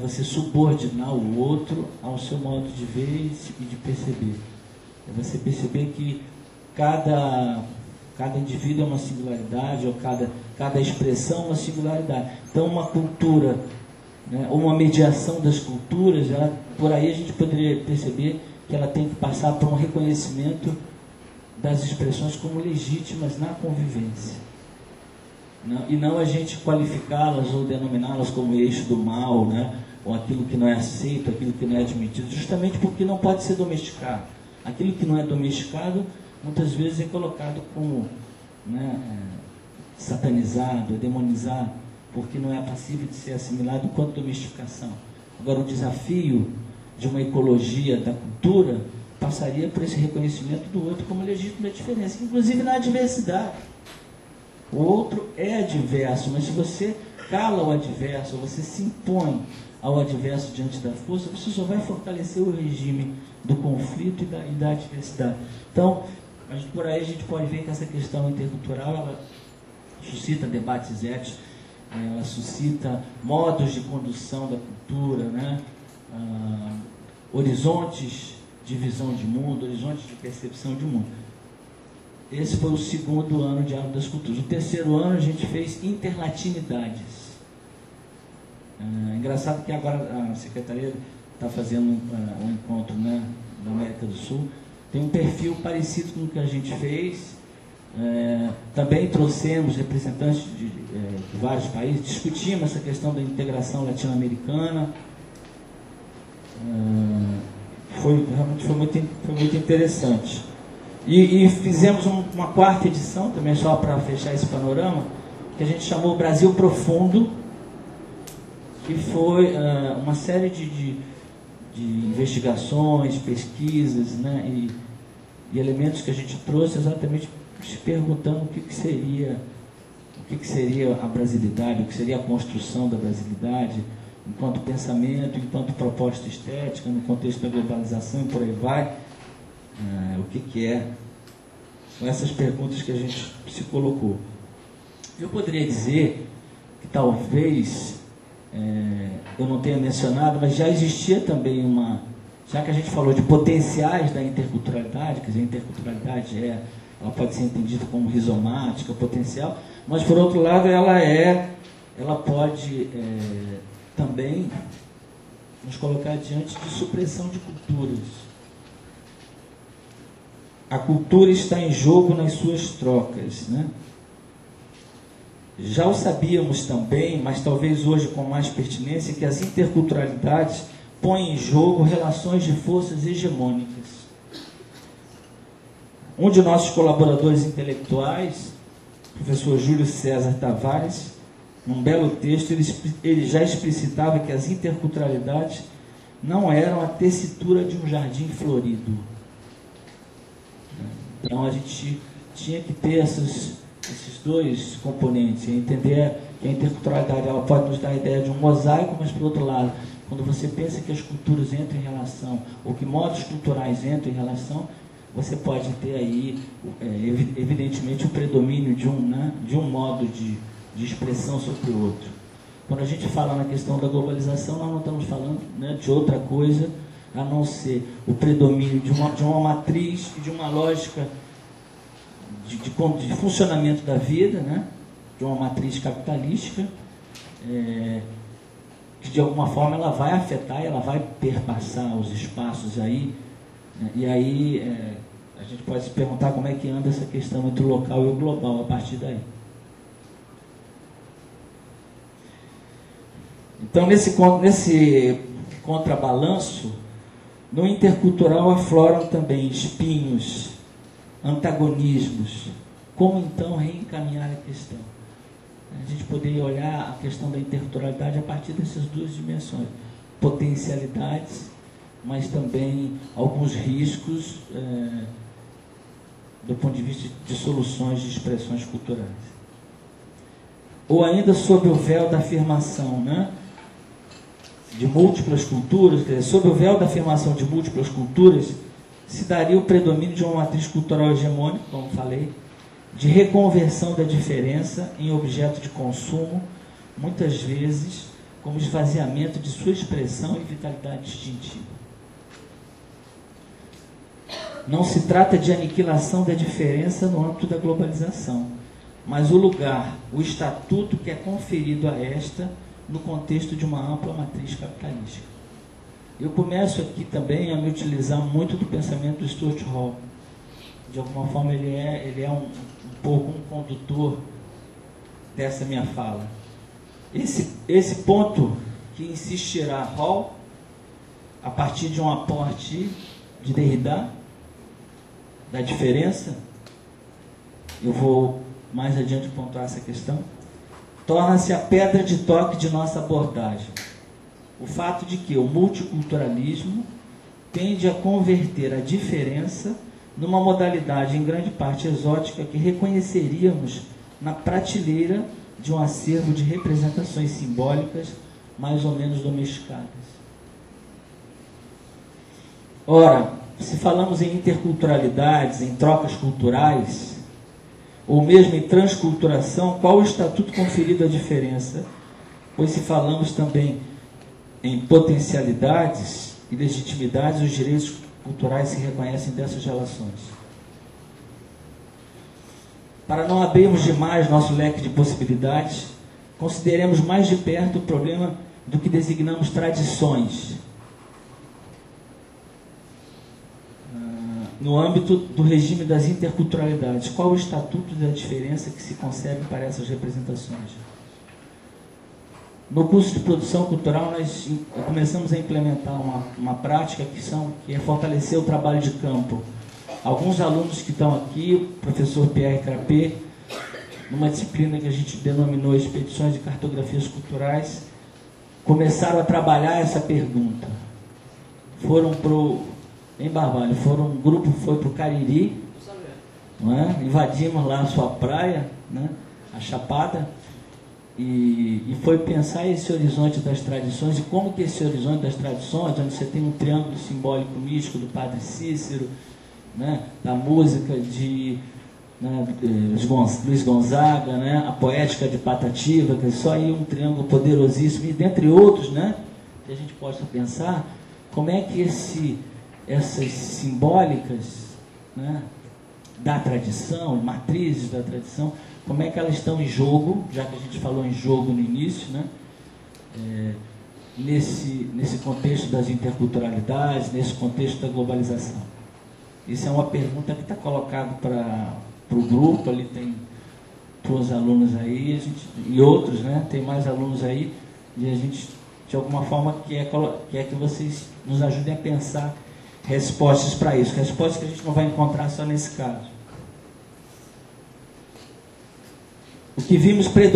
você subordinar o outro ao seu modo de ver e de perceber. É você perceber que cada indivíduo é uma singularidade, ou cada expressão é uma singularidade. Então, uma cultura, né, ou uma mediação das culturas, por aí a gente poderia perceber que ela tem que passar por um reconhecimento das expressões como legítimas na convivência. E não a gente qualificá-las ou denominá-las como eixo do mal, né, ou aquilo que não é aceito, aquilo que não é admitido, justamente porque não pode ser domesticado. Aquilo que não é domesticado, muitas vezes é colocado como, né, satanizado, demonizado, porque não é passível de ser assimilado enquanto domesticação. Agora, o desafio de uma ecologia da cultura passaria por esse reconhecimento do outro como legítima diferença, inclusive na adversidade. O outro é adverso, mas se você cala o adverso, você se impõe ao adverso diante da força, você só vai fortalecer o regime do conflito e da adversidade. Então, por aí a gente pode ver que essa questão intercultural, ela suscita debates éticos, ela suscita modos de condução da cultura, né? Horizontes de visão de mundo, horizontes de percepção de mundo. Esse foi o segundo ano de Diálogo das Culturas. O terceiro ano a gente fez interlatinidades. Engraçado que agora a Secretaria está fazendo um encontro, né, da América do Sul. Tem um perfil parecido com o que a gente fez. Também trouxemos representantes de vários países, discutimos essa questão da integração latino-americana. Realmente foi muito interessante. E fizemos uma quarta edição, também só para fechar esse panorama, que a gente chamou Brasil Profundo, que foi uma série de investigações, pesquisas, né, e elementos que a gente trouxe exatamente se perguntando o que seria a brasilidade, o que seria a construção da brasilidade, enquanto pensamento, enquanto proposta estética, no contexto da globalização e por aí vai. O que é? São essas perguntas que a gente se colocou. Eu poderia dizer que talvez eu não tenha mencionado, mas já existia também já que a gente falou de potenciais da interculturalidade, quer dizer, a interculturalidade ela pode ser entendida como rizomática, potencial, mas por outro lado ela pode também nos colocar diante de supressão de culturas. A cultura está em jogo nas suas trocas, né? Já o sabíamos também, mas talvez hoje com mais pertinência, que as interculturalidades põem em jogo relações de forças hegemônicas. Um de nossos colaboradores intelectuais, o professor Júlio César Tavares, num belo texto, ele já explicitava que as interculturalidades não eram a tessitura de um jardim florido. Então a gente tinha que ter esses dois componentes, entender que a interculturalidade ela pode nos dar a ideia de um mosaico, mas por outro lado, quando você pensa que as culturas entram em relação, ou que modos culturais entram em relação, você pode ter aí, evidentemente, o predomínio de um modo de expressão sobre o outro. Quando a gente fala na questão da globalização, nós não estamos falando, né, de outra coisa a não ser o predomínio de uma matriz e de uma lógica de funcionamento da vida, né, de uma matriz capitalística, que de alguma forma ela vai afetar, ela vai perpassar os espaços aí, né, e aí a gente pode se perguntar como é que anda essa questão entre o local e o global a partir daí. Então, nesse contrabalanço, no intercultural afloram também espinhos, antagonismos. Como então reencaminhar a questão? A gente poderia olhar a questão da interculturalidade a partir dessas duas dimensões: potencialidades, mas também alguns riscos do ponto de vista de soluções de expressões culturais. Ou ainda sob o véu da afirmação, né, de múltiplas culturas, quer dizer, sob o véu da afirmação de múltiplas culturas, se daria o predomínio de uma matriz cultural hegemônica, como falei, de reconversão da diferença em objeto de consumo, muitas vezes como esvaziamento de sua expressão e vitalidade distintiva. Não se trata de aniquilação da diferença no âmbito da globalização, mas o lugar, o estatuto que é conferido a esta no contexto de uma ampla matriz capitalística. Eu começo aqui também a me utilizar muito do pensamento do Stuart Hall. De alguma forma ele é um pouco um condutor dessa minha fala. Esse ponto que insistirá Hall, a partir de um aporte de Derrida, da diferença, eu vou mais adiante pontuar essa questão, torna-se a pedra de toque de nossa abordagem. O fato de que o multiculturalismo tende a converter a diferença numa modalidade em grande parte exótica que reconheceríamos na prateleira de um acervo de representações simbólicas mais ou menos domesticadas. Ora, se falamos em interculturalidades, em trocas culturais, ou mesmo em transculturação, qual o estatuto conferido à diferença? Pois se falamos também em potencialidades e legitimidades, os direitos culturais se reconhecem dessas relações. Para não abrirmos demais nosso leque de possibilidades, consideremos mais de perto o problema do que designamos tradições, no âmbito do regime das interculturalidades. Qual o estatuto da diferença que se concebe para essas representações? No curso de produção cultural, nós começamos a implementar uma prática que é fortalecer o trabalho de campo. Alguns alunos que estão aqui, o professor Pierre Crapé, numa disciplina que a gente denominou Expedições de Cartografias Culturais, começaram a trabalhar essa pergunta. Um grupo foi para o Cariri, não é? Invadimos lá a sua praia, né? A Chapada, e foi pensar esse horizonte das tradições e como que esse horizonte das tradições, onde você tem um triângulo simbólico místico do Padre Cícero, né? Da música de Luiz Gonzaga, né? A poética de Patativa, que é só aí um triângulo poderosíssimo, e dentre outros, né? Que a gente possa pensar como é que essas simbólicas, né, da tradição, matrizes da tradição, como é que elas estão em jogo, já que a gente falou em jogo no início, né, nesse contexto das interculturalidades, nesse contexto da globalização. Isso é uma pergunta que está colocada para o grupo, ali tem 2 alunos aí, e outros, né, tem mais alunos aí, e a gente, de alguma forma, quer que vocês nos ajudem a pensar respostas para isso, respostas que a gente não vai encontrar só nesse caso. O que vimos